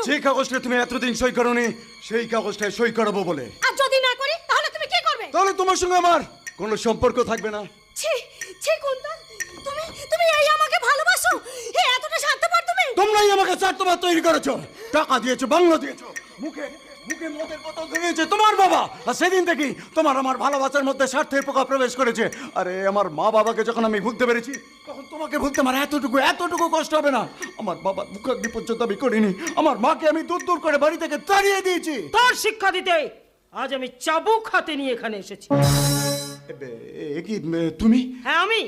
যে কাগজটা তুমি এতদিন সই করোনি সেই কাগজটায় সই করাবো বলে। আর যদি না করি তাহলে তুমি কি করবে? তাহলে তোমার সঙ্গে আমার কোনো সম্পর্ক থাকবে না। ছি ছি কুন্তল, তুমি তুমি এই আমাকে ভালোবাসো? হে এতটা স্বার্থপর তুমি? তোমরাই আমাকে স্বার্থপর তৈরি করেছো। টাকা দিয়েছো, বাংলা দিয়েছো, মুখে মুখে মদের বোতল ধরিয়েছে তোমার বাবা। আর সেদিন থেকেই তোমার আমার ভালোবাসার মধ্যে স্বার্থের পোকা প্রবেশ করেছে। আরে আমার মা বাবাকে যখন আমি ভুলতে পেরেছি তখন তোমাকে ভুলতে আমার এতটুকু কষ্ট হবে না। আমার বাবার মুখাগ্নি পর্যন্ত আমি করিনি। আমার মাকে আমি দূর দূর করে বাড়ি থেকে তাড়িয়ে দিয়েছি। তোর শিক্ষা দিতে আজ আমি চাবুক হাতে নিয়ে এখানে এসেছি। কি তুমি? হ্যাঁ আমি।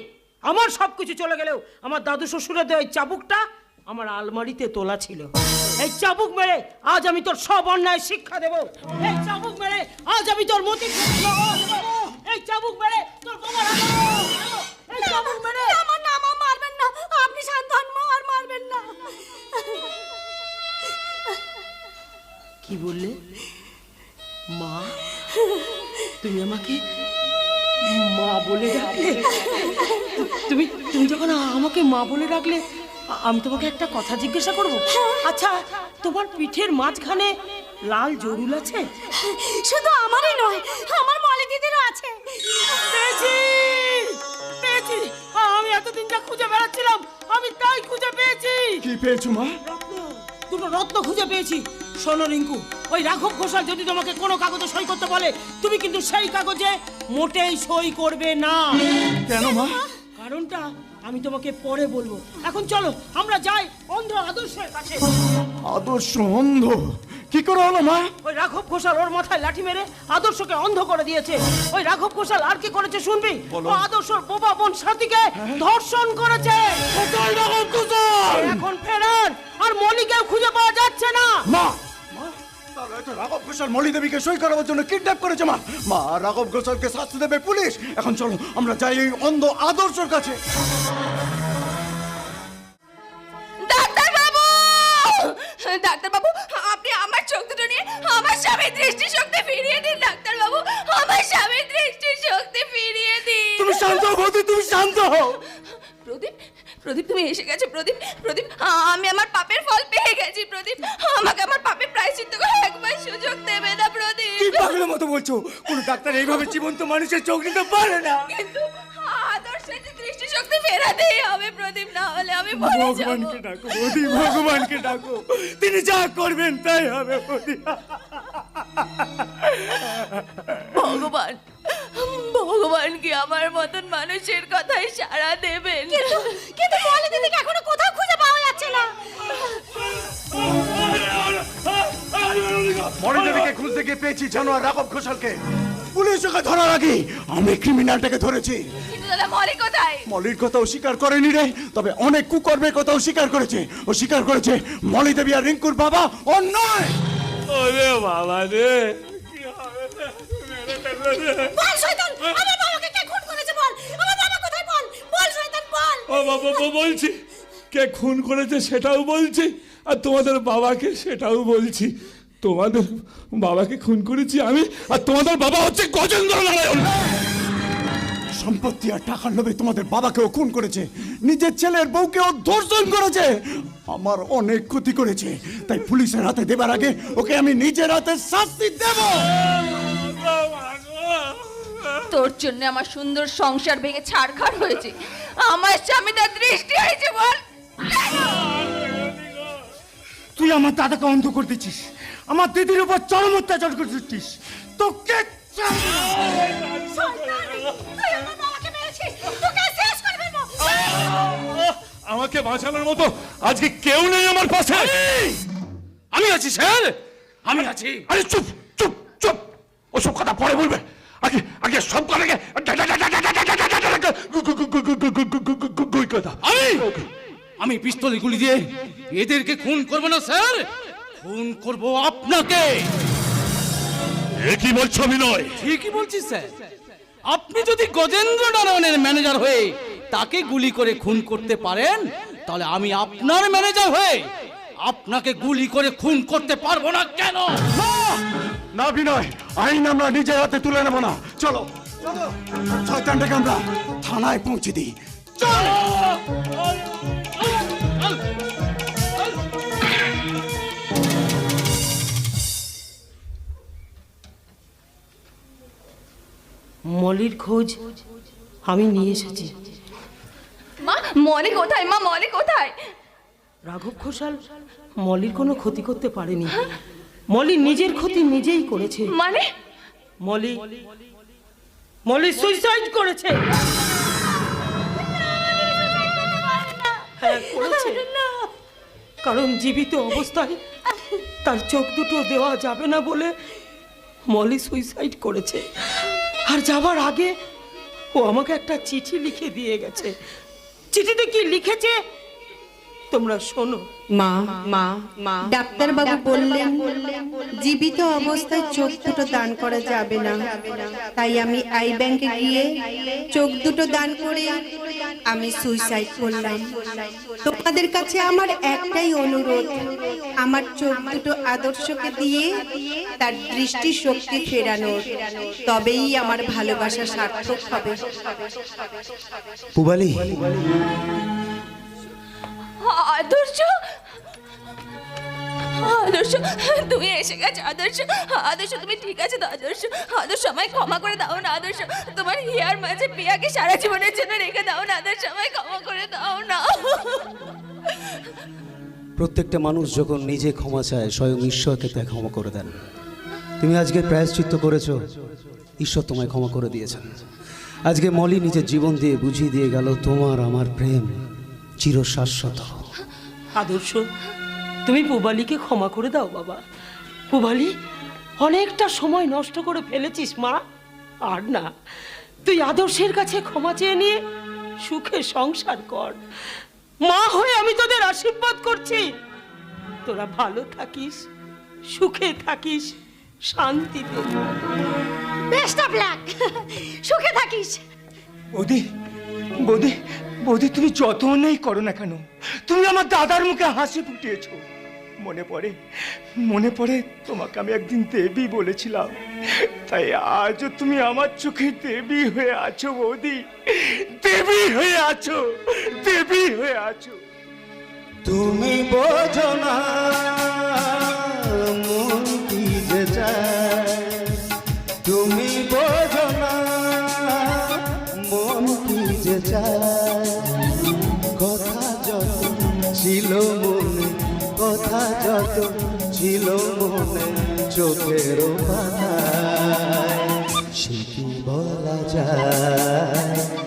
আমার সবকিছু চলে গেলেও আমার দাদু শ্বশুরের দেওয়া এই চাবুকটা আমার আলমারিতে তোলা ছিল। এই চাবুক মেরে আজ আমি তোর সব অন্যায় শিক্ষা দেব। এই চাবুক মেরে আজ আমি তোর মতি, এই চাবুক মেরে তোর বাবার, এই চাবুক মেরে। আমার নাম মারবেন না, আপনি শান্ত হন মা, আর মারবেন না। কি বললে মা? তুমি আমাকে মা বলে ডাকলে? তুমি তুমি যখন আমাকে মা বলে ডাকলে আমি তোমাকে একটা কথা জিজ্ঞাসা করব। আচ্ছা, তোমার পিঠের মাঝখানে লাল জরুল আছে? শুধু আমারই নয়, আমার মলি দিদিরও আছে। পেয়েছি পেয়েছি, আমি এতদিন যা খুঁজে বেড়াচ্ছিলাম আমি তাই খুঁজে পেয়েছি। কি পেয়েছো মা? দুটো রত্ন খুঁজে পেয়েছি। শোনো রিঙ্কু, ওই রাঘব ঘোষাল যদি তোমাকে কোনো কাগজে সই করতে বলে তুমি কিন্তু সেই কাগজে মোটেই সই করবে না। কেন মা? কারণটা আমি তোমাকে পরে বলবো। এখন চলো আমরা যাই অন্ধ আদর্শের কাছে। আদর্শ অন্ধ কি করে হলো মা? ওই রাঘব ঘোষাল ওর মাথায় লাঠি মেরে আদর্শকে অন্ধ করে দিয়েছে। ওই রাঘব ঘোষাল আর কি করেছে শুনবি? ও আদর্শর বোবা বোন সাথীকে ধর্ষণ করেছে। এখন ফেরার আর মলিকেও খুঁজে পাওয়া যাচ্ছে না। মা তাহলে তো রাঘব ঘোষাল মলি দেবীকে সই করাবার জন্য কিডন্যাপ করেছে। মা মা রাঘব ঘোষালকে শাস্তি দেবে পুলিশ। এখন চলো আমরা যাই এই অন্ধ আদর্শের কাছে। ডাক্তারবাবু, আপনি আমার চোখ দুটো নিয়ে আমার স্বামীর দৃষ্টিশক্তি ফিরিয়ে দিন। ডাক্তারবাবু, আমার স্বামীর দৃষ্টিশক্তি ফিরিয়ে দিন। তুমি শান্ত হও বৌদি, তুমি শান্ত হও। প্রদীপ, প্রদীপ তুমি এসে গেছো। প্রদীপ, প্রদীপ আমি আমার পাপের ফল পেয়ে গেছি। প্রদীপ, আমাকে আমার পাপের প্রায়শ্চিত্ত করে একবার সুযোগ দেবে না। প্রদীপ, কি পাগলের মতো বলছো? কোন ডাক্তার এইভাবে জীবন্ত মানুষের চোখ নিতে পারে না। কিন্তু আদর্শের যে দৃষ্টিশক্তি ফেরাতেই হবে প্রদীপ, না হলে আমি মরে যাব। ভগবানকে ডাকো বৌদি, ভগবানকে ডাকো, তিনি যা করবেন তাই হবে বৌদি। ভগবান, ভগবান কি আমার মতন মানুষের কথাই সাড়া দেবেন? কিন্তু মলি দিদিকে এখনো কোথাও খুঁজে পাওয়া যাচ্ছে না। মলি দেবীকে খুঁজতে গিয়ে পেয়েছি জানো আর রাঘব ঘোষালকে। পুলিশ ওকে ধরার আগে আমি ক্রিমিনালটাকে ধরেছি। কিন্তু দাদা মলি কোথায়? মলির কথাও স্বীকার করেনি রে, তবে অনেক কুকর্মের কথাও স্বীকার করেছে। ও স্বীকার করেছে মলি দেবী আর রিঙ্কুর বাবা অন্যায়। ওরে বাবা রে, বল শয়তান, আমার বাবাকে কে খুন করেছে বল। আমার বাবা কোথায় বল, বল শয়তান বল। ও বাবা বলছি, কে খুন করেছে সেটাও বলছি, আর তোমাদের বাবাকে সেটাও বলছি। তোমাদের বাবাকে খুন করেছি আমি, আর তোমাদের বাবা হচ্ছে গজেন্দ্র নারায়ণ। সম্পত্তি আর টাকার লোভে তোমাদের বাবাকেও খুন করেছে, নিজের ছেলের বউকেও ধর্ষণ করেছে, আমার অনেক ক্ষতি করেছে। তাই পুলিশের হাতে দেবার আগে ওকে আমি নিজের হাতে শাস্তি দেব। তোর জন্য আমার সুন্দর সংসার ভেঙে ছাড়খাড় হয়েছে, আমার স্বামী তার দৃষ্টি হয়েছে বল। তুই আমার দাদাকে অন্ধ করে দিচ্ছিস, আমার দিদির উপর চরম অত্যাচার করে দিচ্ছিস। তোকে আমাকে বাঁচানোর মতো আজকে কেউ নেই আমার পাশে। আমি আছি স্যার, আমি আছি। আরে চুপ চুপ চুপ, ওসব কথা পরে বলবে। আগে আগে সব কথাকে আমি পিস্তলে গুলি দিয়ে এদেরকে খুন করবো না স্যার, খুন করবো আপনাকে। কি বলছো বিনয়? ঠিকই বলছি স্যার, আপনি যদি গজেন্দ্র নারায়ণের ম্যানেজার হয়ে তাকে গুলি করে খুন করতে পারেন, তাহলে আমি আপনার ম্যানেজার হয়ে আপনাকে গুলি করে খুন করতে পারবো না কেন? না বিনয়, আইন আমরা নিজের হাতে তুলে নেব না। চলো শয়তানটাকে আমরা থানায় পৌঁছে দিই। চল। মলির খোঁজ আমি নিয়ে এসেছি। মা মলি কোথায়? মা মলি কোথায়? রাঘব ঘোষাল মলির কোনো ক্ষতি করতে পারেনি। মলি নিজের ক্ষতি নিজেই করেছে। মানে মলি সুইসাইড করেছে। হ্যাঁ করেছে, কারণ জীবিত অবস্থায় তার চোখ দুটো দেওয়া যাবে না বলে মলি সুইসাইড করেছে। আর যাবার আগে ও আমাকে একটা চিঠি লিখে দিয়ে গেছে। চিঠিতে কি লিখেছে তোমরা শোনো। ডাক্তারবাবু বললেন জীবিত অবস্থায় চোখ দুটো দান করা যাবে না, তাই আমি আই ব্যাংকে গিয়ে চোখ দুটো দান করে আমি সুইসাইড করলাম। তোমাদের কাছে আমার একটাই অনুরোধ, আমার চোখ দুটো আদর্শকে দিয়ে তার দৃষ্টি শক্তি ফেরানোর, তবেই আমার ভালোবাসা সার্থক হবে। পুবালি, আদর্শ, আদর্শ তুমি এসে গেছো। আদর্শ, আদর্শ তুমি ঠিক আছে তো? আদর্শ, আদর্শ আমায় ক্ষমা করে দাও না। আদর্শ, তোমার হিয়ার মাঝে পিয়াকে সারা জীবনের জন্য রেখে দাও না। আদর্শ আমায় ক্ষমা করে দাও না। প্রত্যেকটা মানুষ যখন নিজে ক্ষমা চায়, স্বয়ং ঈশ্বরকে তা ক্ষমা করে দেন। তুমি আজকে প্রায়শ্চিত্ত করেছো, ঈশ্বর তোমায় ক্ষমা করে দিয়েছেন। আজকে মলি নিজের জীবন দিয়ে বুঝিয়ে দিয়ে গেল তোমার আমার প্রেম চিরশাশ্বত। আদর্শ, তুমি পুবালিকে ক্ষমা করে দাও বাবা। পুবালি, অনেকটা সময় নষ্ট করে ফেলেছিস মা। আর না, তুই আদর্শের কাছে ক্ষমা চেয়ে নিয়ে সুখে সংসার কর। মা হয়ে আমি তোদের আশীর্বাদ করছি, তোরা ভালো থাকিস, সুখে থাকিস, শান্তিতে। বেস্ট অফ লাক, সুখে থাকিস। বৌদি, বৌদি, বৌদি, তুমি যত অন্যায় করো না কেন, তুমি আমার দাদার মুখে হাসি ফুটিয়েছো। মনে পড়ে তোমাকে আমি একদিন দেবী বলেছিলাম, তাই আজও তুমি আমার চোখে দেবী হয়ে আছো বৌদি, দেবী হয়ে আছো, দেবী হয়ে আছো। তুমি বোঝো না মন কি যে চায়, তুমি বোঝো না মন কি যে চায়। কথা যত ছিল মনে, কথা যত ছিল মনে, চোখের পাতায় সে কি বলা যায়।